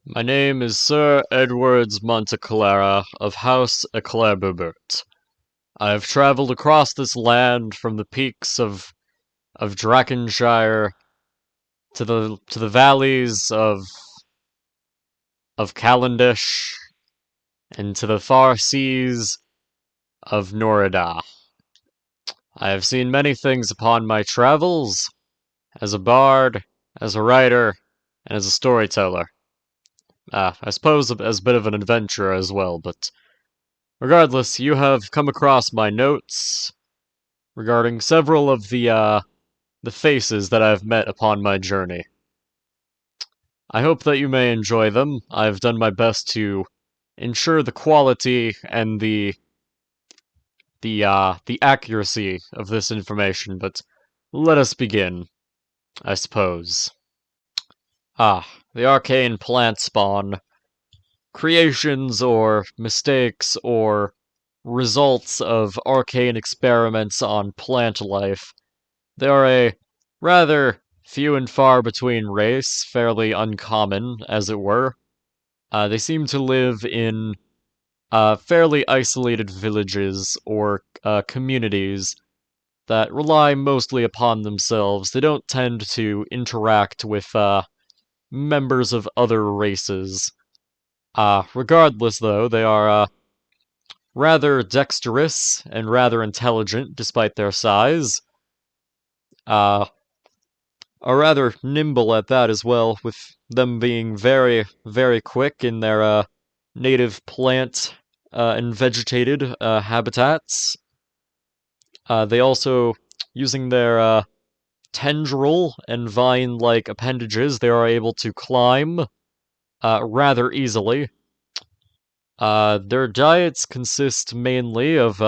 My name is Sir Edwards Monteclara of House Eclairbert. I have traveled across this land from the peaks of Drakenshire to the valleys of Calendish and to the far seas of Norida. I have seen many things upon my travels, as a bard, as a writer, and as a storyteller. I suppose as a bit of an adventurer as well, but regardless, you have come across my notes regarding several of the faces that I've met upon my journey. I hope that you may enjoy them. I've done my best to ensure the quality and the accuracy of this information, but let us begin, I suppose. The arcane plant spawn. Creations or mistakes or results of arcane experiments on plant life. They are a rather few and far between race, fairly uncommon, as it were. They seem to live in fairly isolated villages or communities that rely mostly upon themselves. They don't tend to interact with members of other races. Regardless, though, they are rather dexterous and rather intelligent despite their size. Uh, are rather nimble at that as well, with them being very, very quick in their native plant and vegetated habitats. They also, using their tendril and vine-like appendages, they are able to climb rather easily. Their diets consist mainly of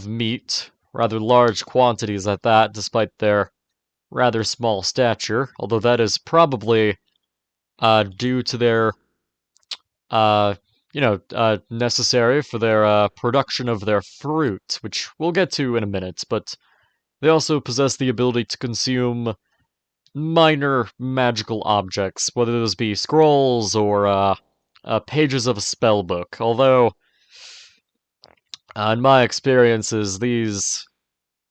meat, rather large quantities at that, despite their rather small stature, although that is probably due to their, necessary for their production of their fruit, which we'll get to in a minute, but they also possess the ability to consume minor magical objects, whether those be scrolls or pages of a spell book, although in my experiences, these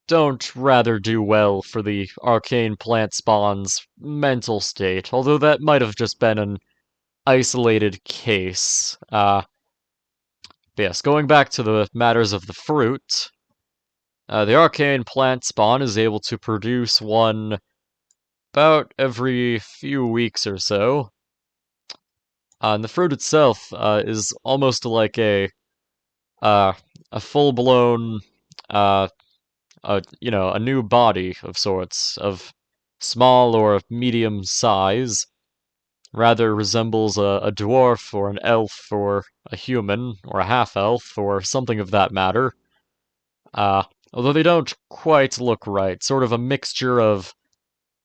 don't rather do well for the arcane plant spawn's mental state, although that might have just been an isolated case. Yes, going back to the matters of the fruit, the arcane plant spawn is able to produce one about every few weeks or so. And the fruit itself is almost like uh, a full-blown a new body of sorts, of small or medium size, rather resembles a dwarf or an elf or a human or a half-elf or something of that matter. Although they don't quite look right, sort of a mixture of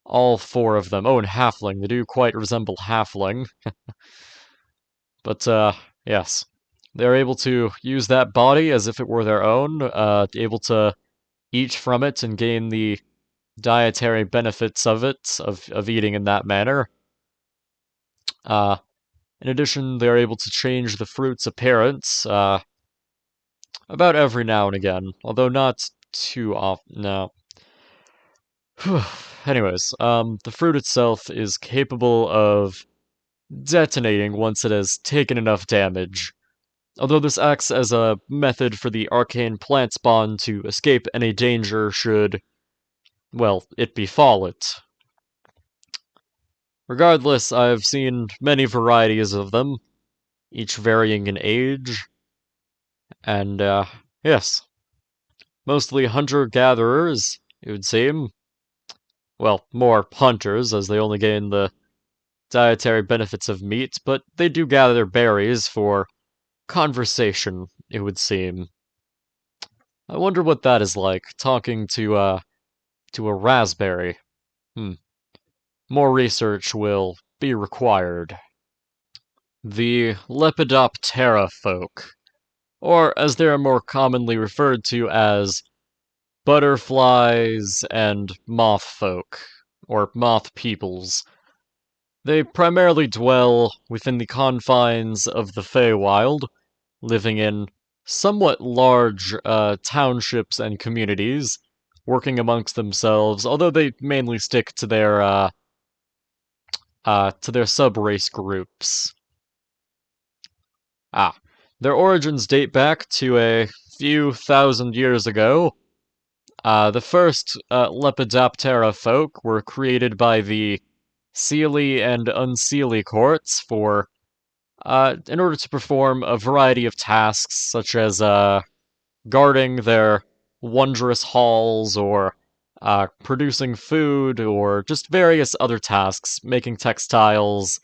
all four of them. Oh, and halfling, they do quite resemble halfling. But, yes. They're able to use that body as if it were their own, able to eat from it and gain the dietary benefits of it, of eating in that manner. Uh, in addition, they're able to change the fruit's appearance, about every now and again, although not too often. No. Anyways, the fruit itself is capable of detonating once it has taken enough damage. Although this acts as a method for the arcane plant spawn to escape any danger should, well, it befall it. Regardless, I've seen many varieties of them, each varying in age, and, yes, mostly hunter-gatherers, it would seem. Well, more hunters, as they only gain the dietary benefits of meat, but they do gather berries for conversation, it would seem. I wonder what that is like, talking to a raspberry. More research will be required. The Lepidopterafolk, or as they are more commonly referred to as butterflies and moth folk, or moth peoples. They primarily dwell within the confines of the Feywild, living in somewhat large townships and communities, working amongst themselves, although they mainly stick to their sub-race groups. Ah, their origins date back to a few thousand years ago. The first Lepidopterafolk were created by the Seelie and Unseelie courts in order to perform a variety of tasks, such as guarding their wondrous halls, or producing food, or just various other tasks, making textiles,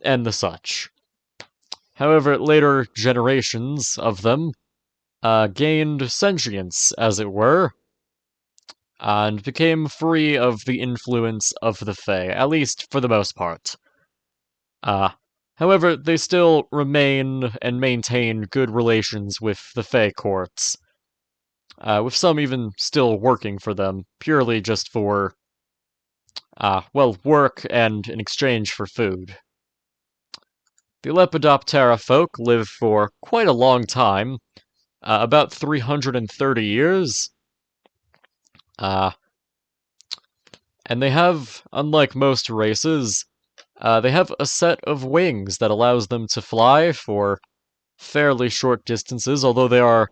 and the such. However, later generations of them gained sentience, as it were, and became free of the influence of the Fae, at least for the most part. Uh, However, they still remain and maintain good relations with the Fae courts, with some even still working for them, purely just for, well, work and in exchange for food. The Lepidopterafolk live for quite a long time, about 330 years, uh, and they have, unlike most races, they have a set of wings that allows them to fly for fairly short distances, although they are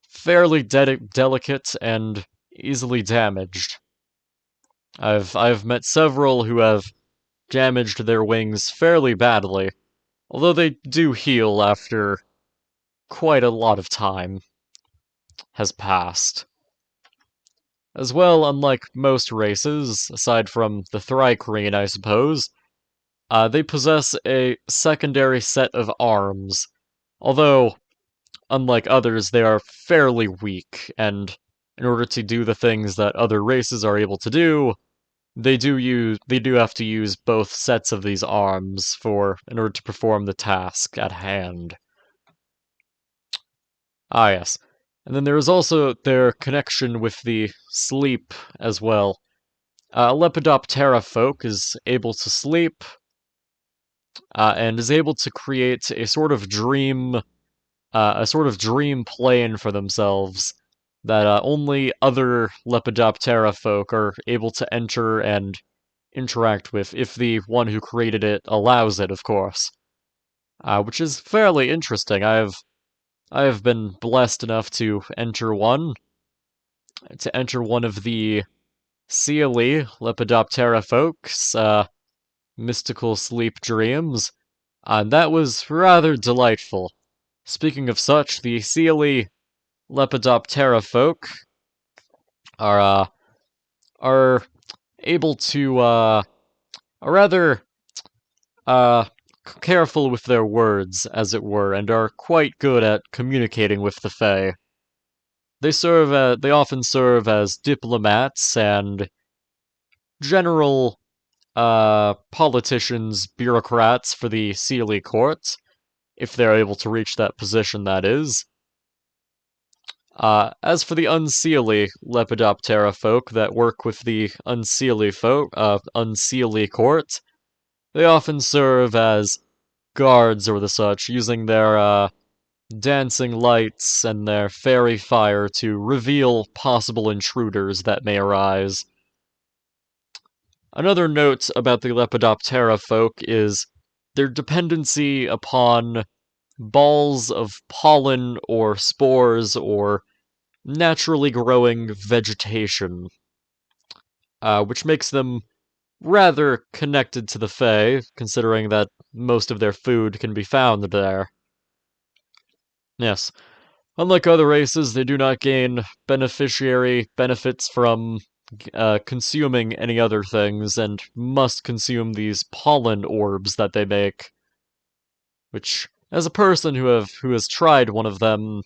fairly delicate and easily damaged. I've met several who have damaged their wings fairly badly, although they do heal after quite a lot of time has passed. As well, unlike most races, aside from the Thrycreen, I suppose, they possess a secondary set of arms, although, unlike others, they are fairly weak, and in order to do the things that other races are able to do, they do have to use both sets of these arms in order to perform the task at hand. Ah, yes. And then there is also their connection with the sleep as well. Lepidopterafolk is able to sleep, and is able to create a sort of dream plane for themselves that only other Lepidopterafolk are able to enter and interact with, if the one who created it allows it, of course. Which is fairly interesting. I have been blessed enough to enter one of the Seelie Lepidopterafolk's mystical sleep dreams, and that was rather delightful. Speaking of such, the Seelie Lepidopterafolk are are able to are rather uh careful with their words, as it were, and are quite good at communicating with the Fae. They often serve as diplomats and general politicians, bureaucrats for the Seelie court, if they're able to reach that position, that is. As for the Unseelie Lepidopterafolk that work with the Unseelie court, they often serve as guards or the such, using their dancing lights and their fairy fire to reveal possible intruders that may arise. Another note about the Lepidopterafolk is their dependency upon balls of pollen or spores or naturally growing vegetation, which makes them rather connected to the Fae, considering that most of their food can be found there. Yes, unlike other races, they do not gain beneficiary benefits from consuming any other things, and must consume these pollen orbs that they make. Which, as a person who has tried one of them,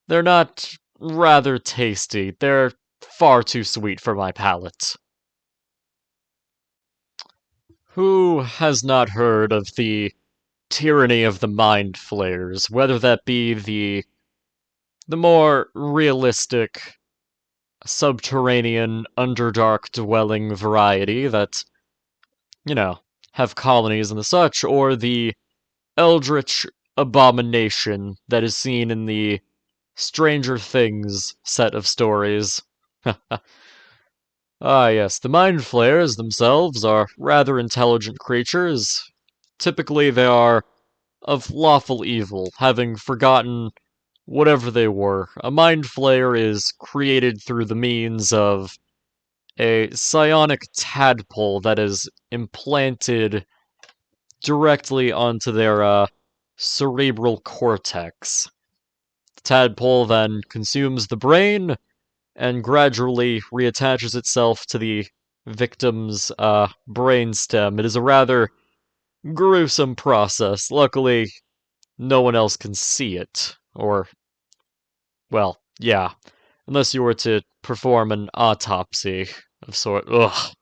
they're not rather tasty. They're far too sweet for my palate. Who has not heard of the tyranny of the Mindflayers, whether that be the more realistic subterranean underdark dwelling variety that, you know, have colonies and the such, or the eldritch abomination that is seen in the Stranger Things set of stories. Ah, yes, the Mindflayers themselves are rather intelligent creatures. Typically, they are of lawful evil, having forgotten whatever they were. A Mindflayer is created through the means of a psionic tadpole that is implanted directly onto their cerebral cortex. The tadpole then consumes the brain and gradually reattaches itself to the victim's brainstem. It is a rather gruesome process. Luckily, no one else can see it. Or, well, yeah. Unless you were to perform an autopsy of sort. Ugh.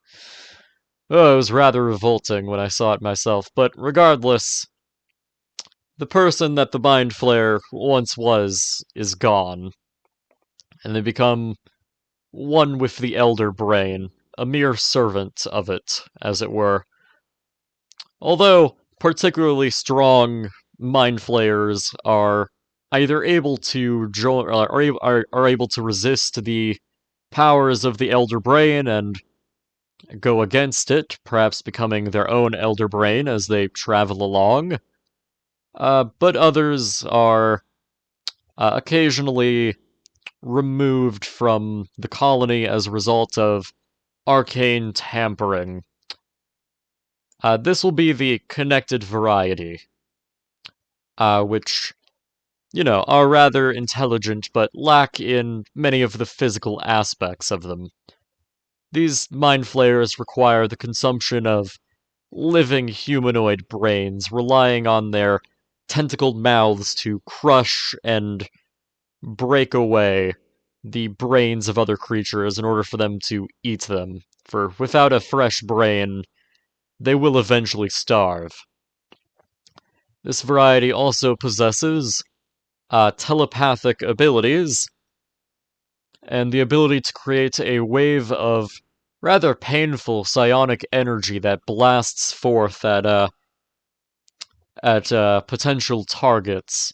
Oh, it was rather revolting when I saw it myself, but regardless, the person that the Mind Flayer once was is gone, and they become one with the Elder Brain, a mere servant of it, as it were. Although particularly strong Mind Flayers are either able to join, are able to resist the powers of the Elder Brain and go against it, perhaps becoming their own Elder Brain as they travel along. But others are occasionally removed from the colony as a result of arcane tampering. This will be the connected variety, which, are rather intelligent but lack in many of the physical aspects of them. These mind flayers require the consumption of living humanoid brains, relying on their tentacled mouths to crush and break away the brains of other creatures in order for them to eat them. For without a fresh brain, they will eventually starve. This variety also possesses telepathic abilities and the ability to create a wave of rather painful psionic energy that blasts forth at potential targets,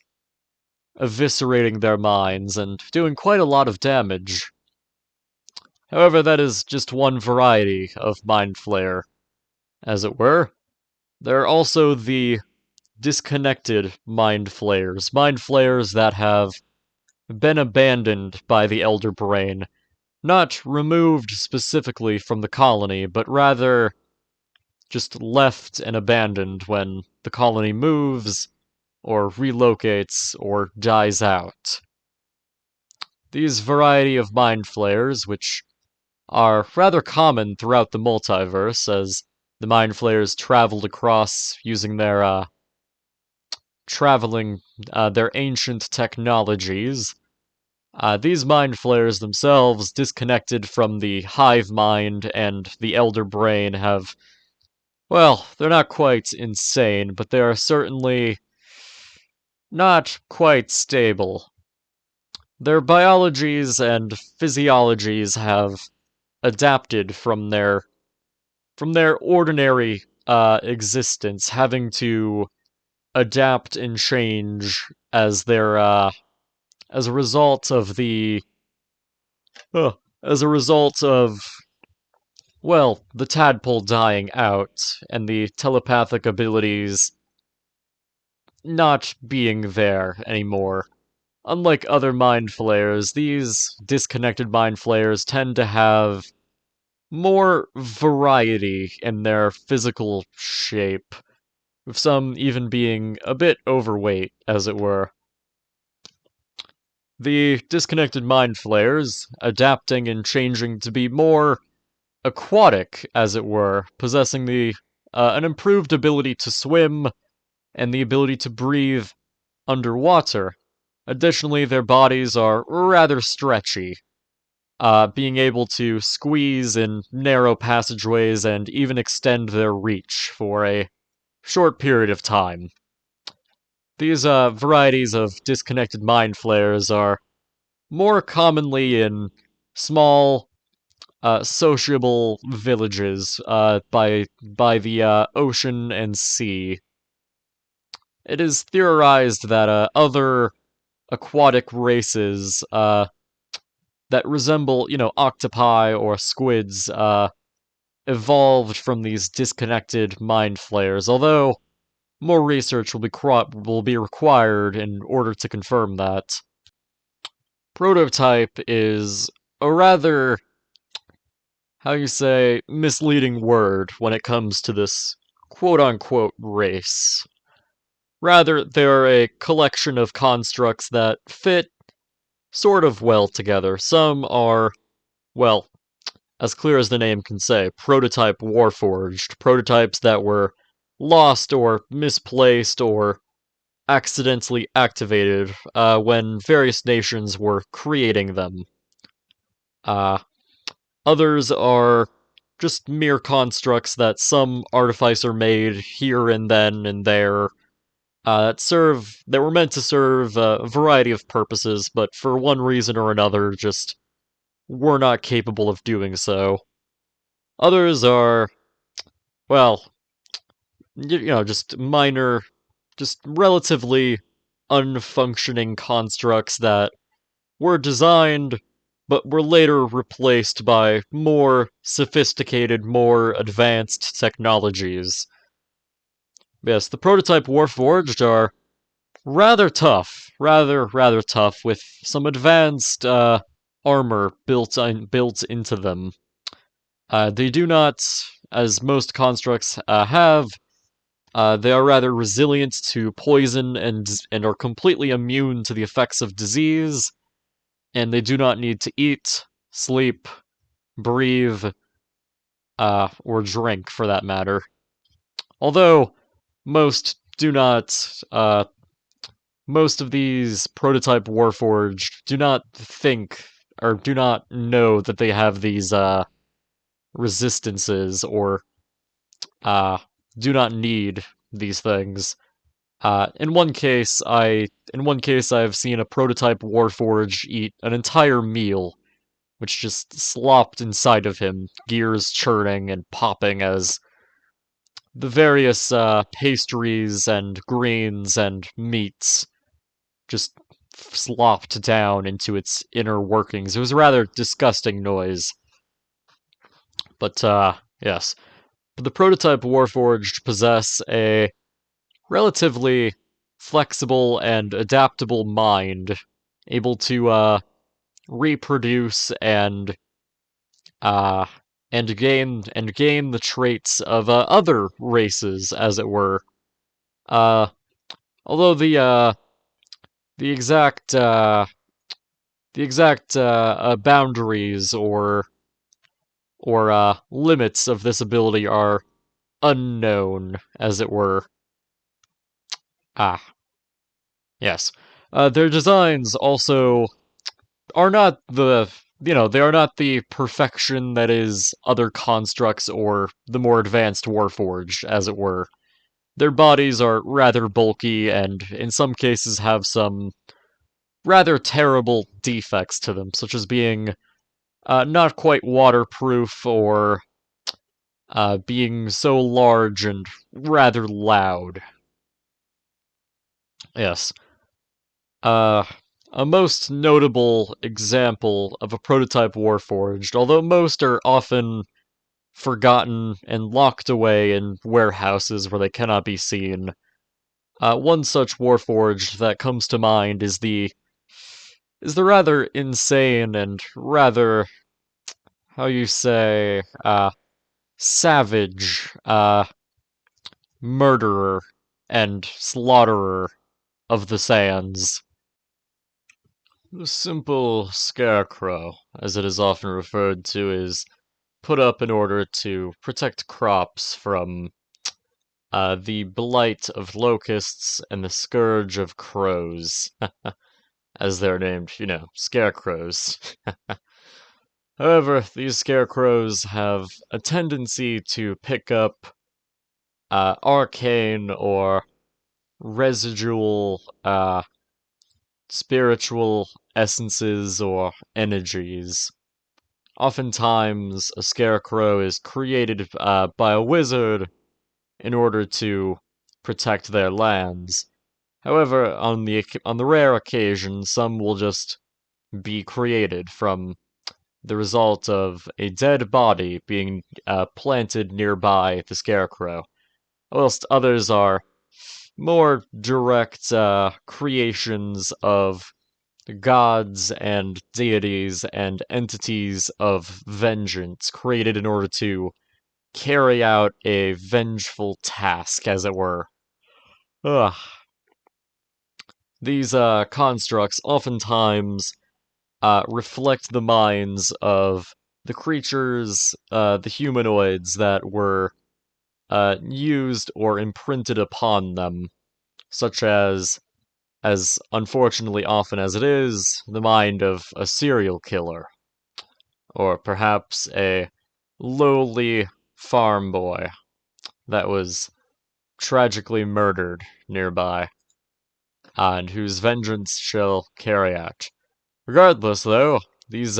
eviscerating their minds and doing quite a lot of damage. However, that is just one variety of Mind Flayer, as it were. There are also the disconnected Mind Flayers that have been abandoned by the Elder Brain, not removed specifically from the colony, but rather just left and abandoned when the colony moves, or relocates, or dies out. These variety of Mind Flayers, which are rather common throughout the multiverse, as the Mind Flayers traveled across using their their ancient technologies. These Mind Flayers themselves, disconnected from the hive mind and the Elder Brain, have, well, they're not quite insane, but they are certainly not quite stable. Their biologies and physiologies have adapted from their ordinary existence, having to adapt and change as their as a result of the as a result of, well, the tadpole dying out and the telepathic abilities not being there anymore. Unlike other mind flayers, these disconnected mind flayers tend to have more variety in their physical shape, with some even being a bit overweight, as it were. The disconnected mind flayers, adapting and changing to be more aquatic, as it were, possessing an improved ability to swim and the ability to breathe underwater. Additionally, their bodies are rather stretchy, being able to squeeze in narrow passageways and even extend their reach for a short period of time. These varieties of disconnected mind flayers are more commonly in small, sociable villages by the ocean and sea. It is theorized that other aquatic races that resemble, octopi or squids evolved from these disconnected mind flayers, although more research will be required in order to confirm that. Prototype is a rather, how you say, misleading word when it comes to this quote-unquote race. Rather, they're a collection of constructs that fit sort of well together. Some are, well, as clear as the name can say, prototype Warforged, prototypes that were lost or misplaced or accidentally activated when various nations were creating them. Uh, Others are just mere constructs that some artificer made here and then and there that were meant to serve a variety of purposes, but for one reason or another just were not capable of doing so. Others are, well, just minor, just relatively unfunctioning constructs that were designed but were later replaced by more sophisticated, more advanced technologies. Yes, the prototype Warforged are rather tough, rather tough, with some advanced armor built into them. They do not, as most constructs have, they are rather resilient to poison and are completely immune to the effects of disease, and they do not need to eat, sleep, breathe, or drink for that matter. Although most do not, most of these prototype Warforged do not think or do not know that they have these resistances or uh, do not need these things. In one case, I've seen a prototype Warforge eat an entire meal, which just slopped inside of him, gears churning and popping as the various pastries and greens and meats just slopped down into its inner workings. It was a rather disgusting noise. But, yes. The prototype Warforged possess a relatively flexible and adaptable mind, able to reproduce uh and gain the traits of other races, as it were. Uh, Although the exact boundaries or limits of this ability are unknown, as it were. Ah, yes. Their designs also are not they are not the perfection that is other constructs or the more advanced Warforged, as it were. Their bodies are rather bulky and, in some cases, have some rather terrible defects to them, such as being not quite waterproof or being so large and rather loud. Yes. Uh, a most notable example of a prototype Warforged, although most are often forgotten and locked away in warehouses where they cannot be seen. One such Warforged that comes to mind is the rather insane and rather, how you say, savage, murderer and slaughterer of the sands. The simple Scarecrow, as it is often referred to, is put up in order to protect crops from the blight of locusts and the scourge of crows, as they're named, scarecrows. However, these scarecrows have a tendency to pick up arcane or residual spiritual essences or energies. oftentimes a scarecrow is created by a wizard in order to protect their lands. However, on the rare occasion, some will just be created from the result of a dead body being planted nearby the scarecrow, whilst others are more direct creations of gods and deities and entities of vengeance created in order to carry out a vengeful task, as it were. Ugh. These constructs oftentimes reflect the minds of the creatures, the humanoids that were used or imprinted upon them, such as unfortunately often as it is, the mind of a serial killer, or perhaps a lowly farm boy that was tragically murdered nearby, and whose vengeance shall carry out. Regardless, though, these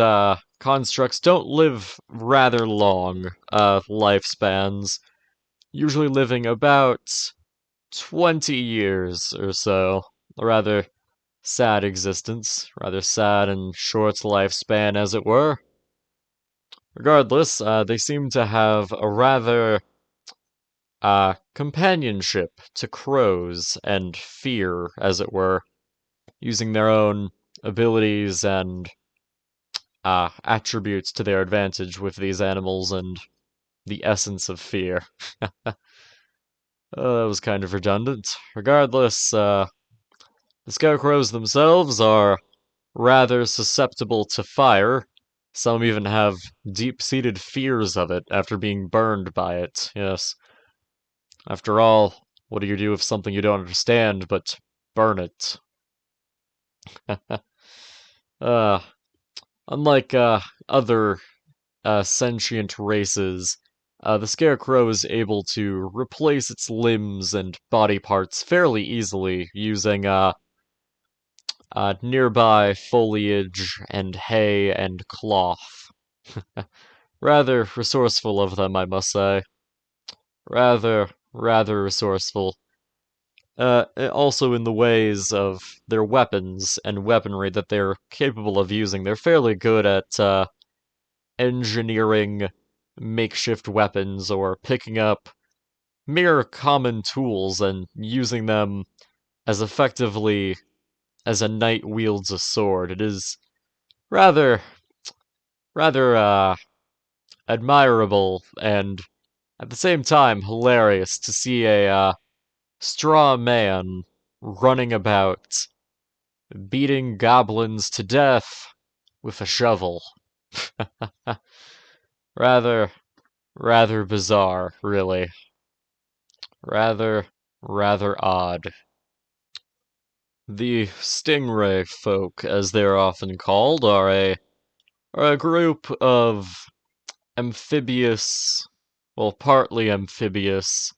constructs don't live rather long lifespans, usually living about 20 years or so. A rather sad existence, rather sad and short lifespan, as it were. Regardless, they seem to have a rather companionship to crows and fear, as it were, using their own abilities and attributes to their advantage with these animals and the essence of fear. That was kind of redundant. Regardless, the scarecrows themselves are rather susceptible to fire. Some even have deep-seated fears of it after being burned by it, yes. After all, what do you do with something you don't understand but burn it? uh, unlike other sentient races, the Scarecrow is able to replace its limbs and body parts fairly easily using nearby foliage and hay and cloth. Rather resourceful of them, I must say. Rather resourceful. Also in the ways of their weapons and weaponry that they're capable of using. They're fairly good at engineering makeshift weapons or picking up mere common tools and using them as effectively as a knight wields a sword. It is rather, rather admirable and at the same time hilarious to see a straw man running about beating goblins to death with a shovel. rather, rather bizarre, really. Rather odd. The Stingrayfolk, as they're often called, are a group of amphibious, well, partly amphibious,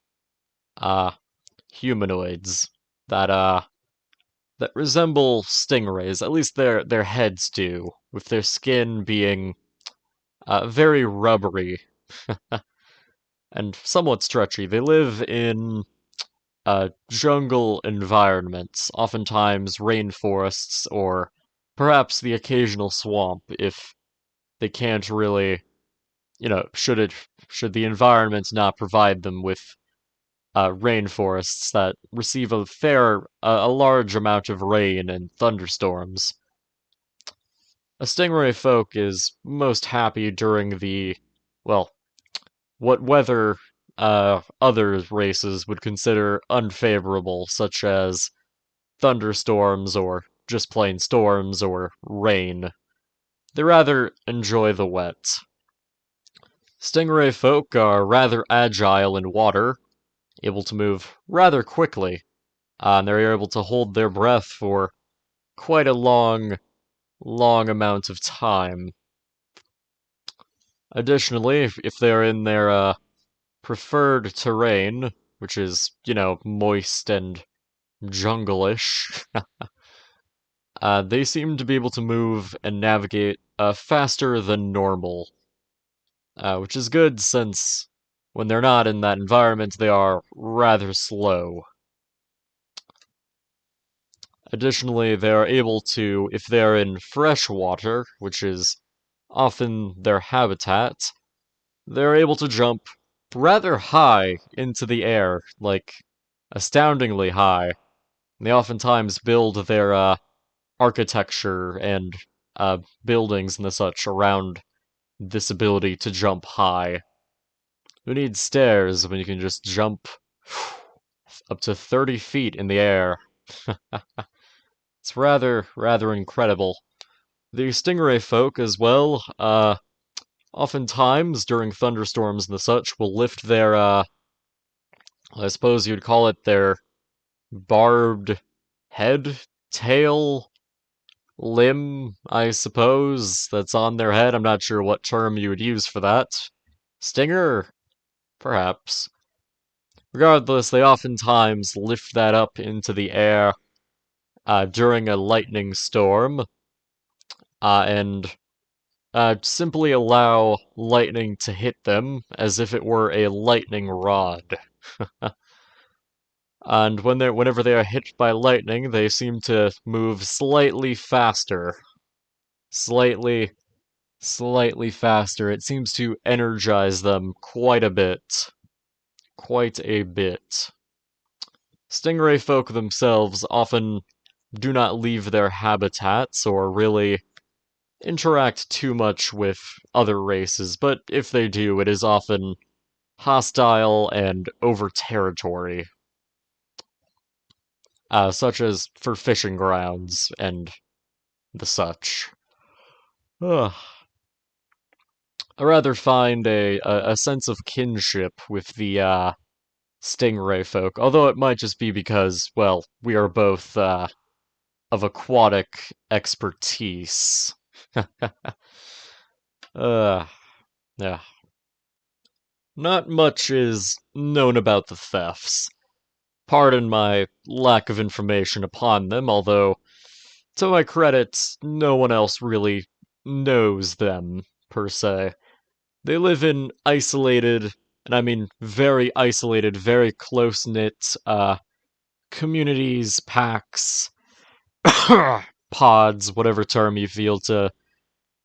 humanoids that resemble stingrays. At least their heads do, with their skin being very rubbery and somewhat stretchy. They live in jungle environments, oftentimes rainforests or perhaps the occasional swamp if they can't really, should the environment not provide them with rainforests that receive a large amount of rain and thunderstorms. A stingray folk is most happy during well, what weather other races would consider unfavorable, such as thunderstorms or just plain storms or rain. They rather enjoy the wet. Stingray folk are rather agile in water, able to move rather quickly, and they're able to hold their breath for quite a long amount of time. Additionally, if they're in their preferred terrain, which is, moist and jungle-ish, they seem to be able to move and navigate faster than normal, which is good since when they're not in that environment, they are rather slow. Additionally, they are able to, if they're in fresh water, which is often their habitat, they're able to jump rather high into the air, like astoundingly high. They oftentimes build their architecture and buildings and the such around this ability to jump high. Who needs stairs when you can just jump up to 30 feet in the air? It's rather incredible. The Stingrayfolk as well, oftentimes during thunderstorms and the such, will lift their, I suppose you'd call it their barbed head, tail, limb, I suppose, that's on their head. I'm not sure what term you would use for that. Stinger? Perhaps. Regardless, they oftentimes lift that up into the air during a lightning storm, and simply allow lightning to hit them as if it were a lightning rod. And whenever they are hit by lightning, they seem to move slightly faster. Slightly faster. It seems to energize them quite a bit. Quite a bit. Stingrayfolk themselves often do not leave their habitats or really interact too much with other races, but if they do, it is often hostile and over territory, such as for fishing grounds and the such. Ugh. I rather find a sense of kinship with the Stingrayfolk, although it might just be because, well, we are both of aquatic expertise. Yeah. Not much is known about the thefts. Pardon my lack of information upon them, although, to my credit, no one else really knows them, per se. They live in isolated, and I mean very isolated, very close-knit, communities, packs, pods, whatever term you feel to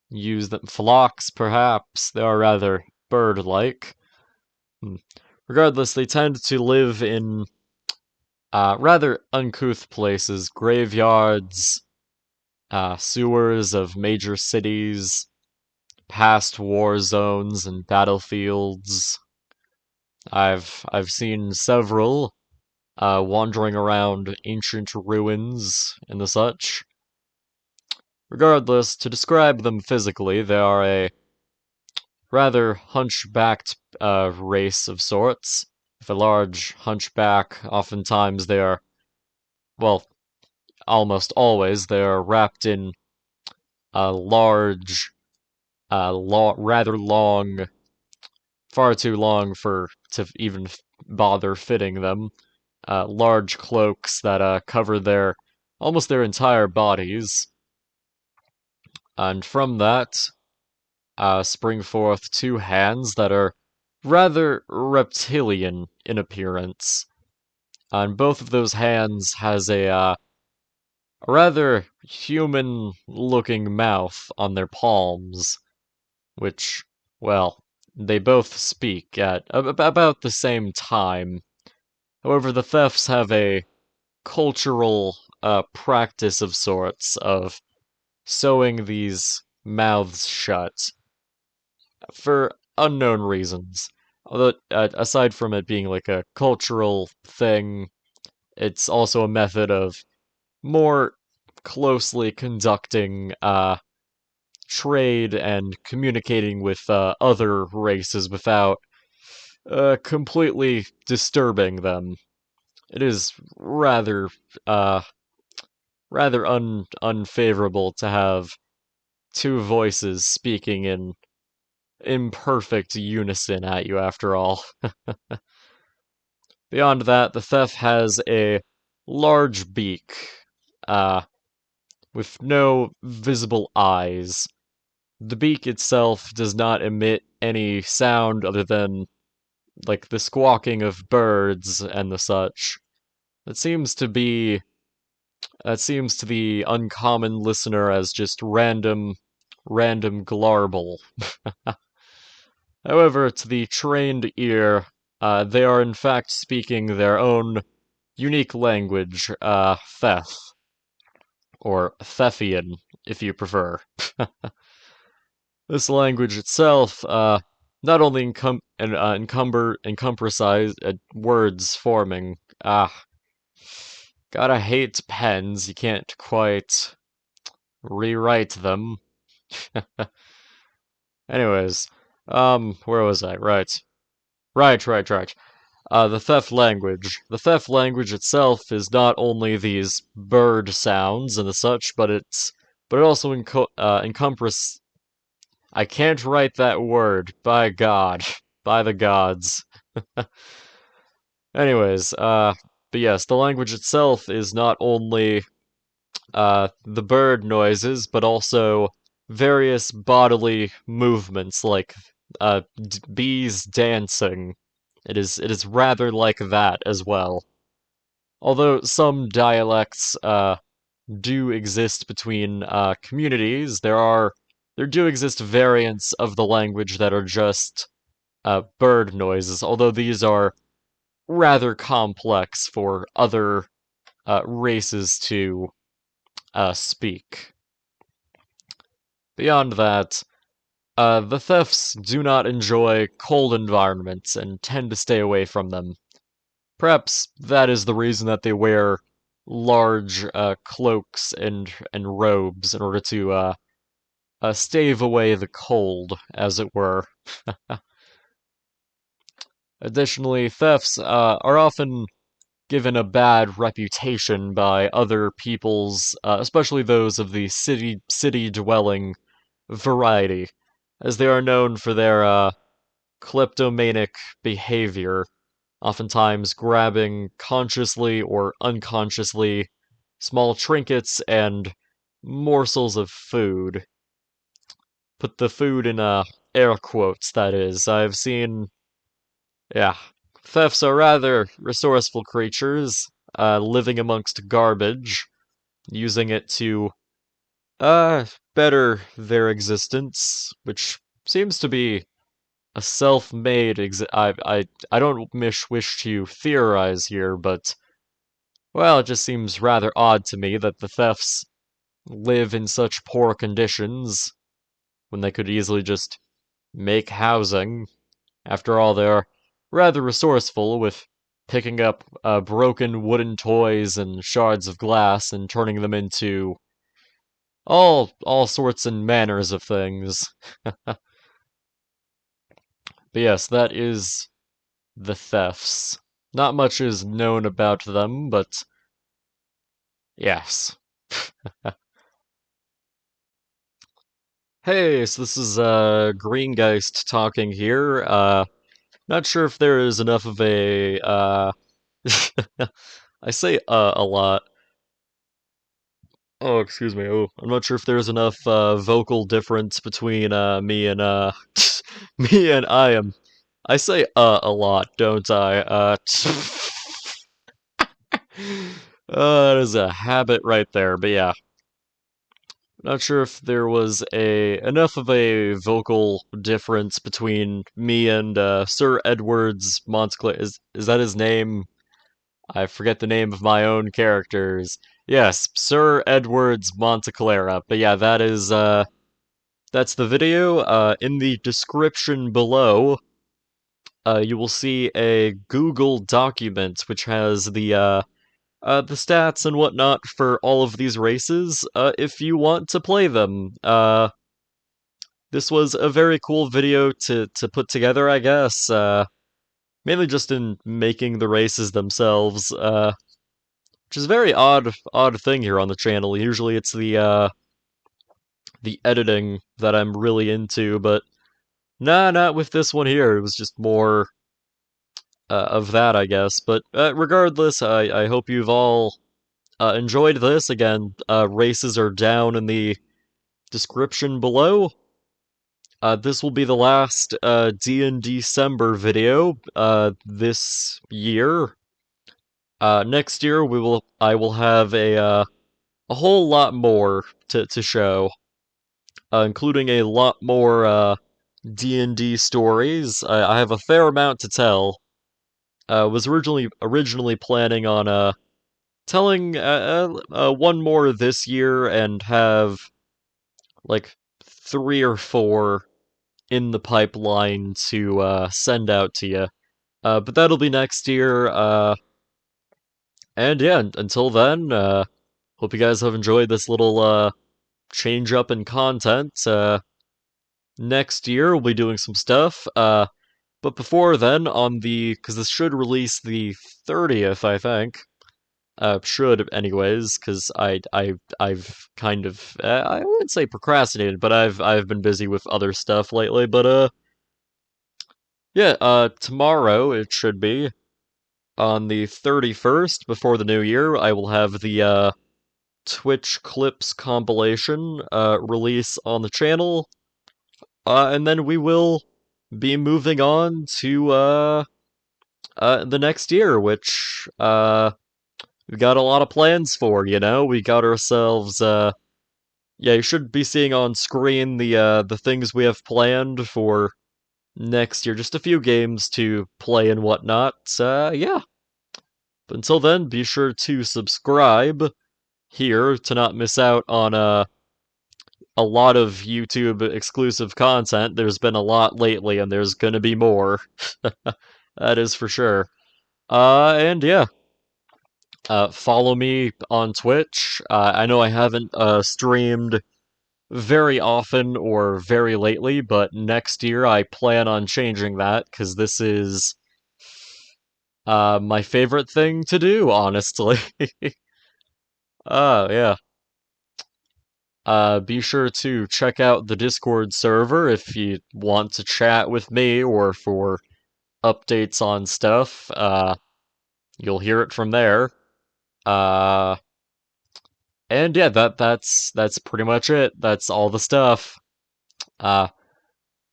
use them. Flocks, perhaps. They are rather bird-like. Regardless, they tend to live in rather uncouth places, graveyards, sewers of major cities, past war zones and battlefields. I've seen several wandering around ancient ruins and the such. Regardless, to describe them physically, they are a rather hunchbacked race of sorts. With a large hunchback, oftentimes they are, well, almost always, they are wrapped in a large, rather long, far too long to even bother fitting them, large cloaks that cover almost their entire bodies. And from that, spring forth two hands that are rather reptilian in appearance. On both of those hands has a rather human-looking mouth on their palms, which, well, they both speak at about the same time. However, the Thefs have a cultural practice of sorts of sewing these mouths shut for unknown reasons. Although, aside from it being like a cultural thing, it's also a method of more closely conducting trade and communicating with other races without completely disturbing them. It is uh, rather unfavorable to have two voices speaking in imperfect unison at you, after all. Beyond that, the Thef has a large beak, with no visible eyes, the beak itself does not emit any sound other than, like, the squawking of birds and the such. It seems to be That seems to the uncommon listener as just random glarble. However, to the trained ear, they are in fact speaking their own unique language, Thef, or Thefian, if you prefer. This language itself, not only encompasses words forming, gotta hate pens, you can't quite rewrite them. Anyways, where was I? Right. The Thef language. The Thef language itself is not only these bird sounds and the such, but it also encompass. I can't write that word. By God, by the gods. Anyways, but yes, the language itself is not only the bird noises, but also various bodily movements like bees dancing. It is rather like that as well. Although some dialects do exist between communities, there do exist variants of the language that are just bird noises. Although these are rather complex for other races to speak. Beyond that, the Thefts do not enjoy cold environments and tend to stay away from them. Perhaps that is the reason that they wear large cloaks and robes in order to stave away the cold, as it were. Additionally, thefts are often given a bad reputation by other peoples, especially those of the city-dwelling variety, as they are known for their kleptomanic behavior, oftentimes grabbing consciously or unconsciously small trinkets and morsels of food. Put the food in air quotes, that is. I've seen, yeah, thefts are rather resourceful creatures, living amongst garbage, using it to, better their existence, which seems to be a self-made I don't wish to theorize here, but well, it just seems rather odd to me that the thefts live in such poor conditions when they could easily just make housing. After all, they're rather resourceful with picking up broken wooden toys and shards of glass and turning them into all sorts and manners of things. But yes, that is the thefts. Not much is known about them, but yes. Hey, so this is Greengeist talking here. Not sure if there is enough of a I say a lot. Oh, excuse me. Oh, I'm not sure if there's enough vocal difference between me and me and I am. I say a lot, don't I? That is a habit right there. But yeah, not sure if there was a enough of a vocal difference between me and Sir Edward's Montclair. Is that his name? I forget the name of my own characters. Yes, Sir Edward's Monteclara. But yeah, that's the video. In the description below, you will see a Google document which has the stats and whatnot for all of these races, if you want to play them. This was a very cool video to put together, I guess, mainly just in making the races themselves, which is a very odd thing here on the channel. Usually it's the editing that I'm really into, but nah, not with this one here. It was just more of that, I guess. But regardless, I hope you've all enjoyed this. Again, races are down in the description below. This will be the last D&D December video this year. Next year I will have a whole lot more to show, including a lot more D&D stories. I have a fair amount to tell. Was originally planning on telling one more this year and have like 3 or 4 in the pipeline to send out to you. But that'll be next year. And yeah, until then, hope you guys have enjoyed this little change up in content. Next year we'll be doing some stuff. But before then, because this should release the 30th, I think. Should anyways, because I've kind of I wouldn't say procrastinated, but I've been busy with other stuff lately. But yeah, tomorrow it should be on the 31st before the new year. I will have the Twitch clips compilation release on the channel, and then we will be moving on to the next year, which we got a lot of plans for. We got ourselves yeah, you should be seeing on screen the things we have planned for next year. Just a few games to play and whatnot. Yeah. But until then, be sure to subscribe here to not miss out on a lot of YouTube exclusive content. There's been a lot lately, and there's gonna be more. That is for sure. And yeah. Follow me on Twitch. I know I haven't streamed very often or very lately, but next year I plan on changing that, because this is my favorite thing to do, honestly. Yeah. Be sure to check out the Discord server if you want to chat with me or for updates on stuff. You'll hear it from there. Uh, and yeah, that's pretty much it. That's all the stuff. Uh,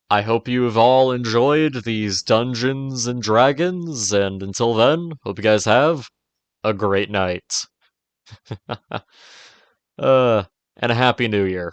I hope you have all enjoyed these Dungeons and Dragons, and until then, hope you guys have a great night. And a happy new year.